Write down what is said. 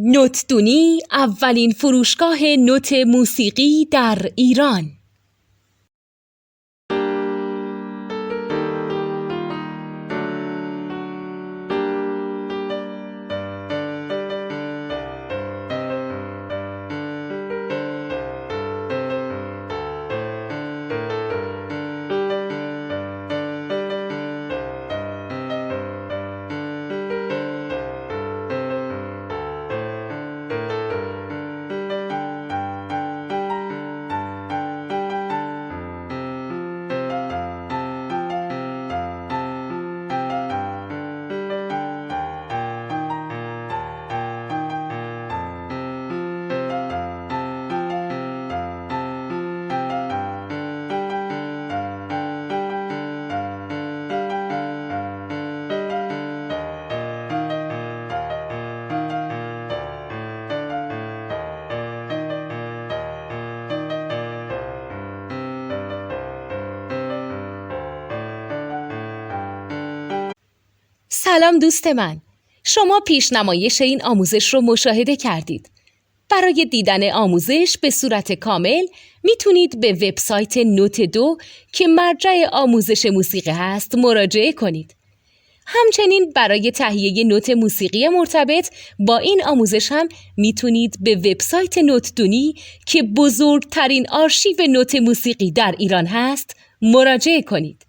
نوتدونی اولین فروشگاه نوت موسیقی در ایران. سلام دوست من، شما پیشنمایش این آموزش رو مشاهده کردید. برای دیدن آموزش به صورت کامل میتونید به وبسایت نوت2 که مرجع آموزش موسیقی هست مراجعه کنید. همچنین برای تهیه نوت موسیقی مرتبط با این آموزش هم میتونید به وبسایت نوتدونی که بزرگترین آرشیو نوت موسیقی در ایران هست مراجعه کنید.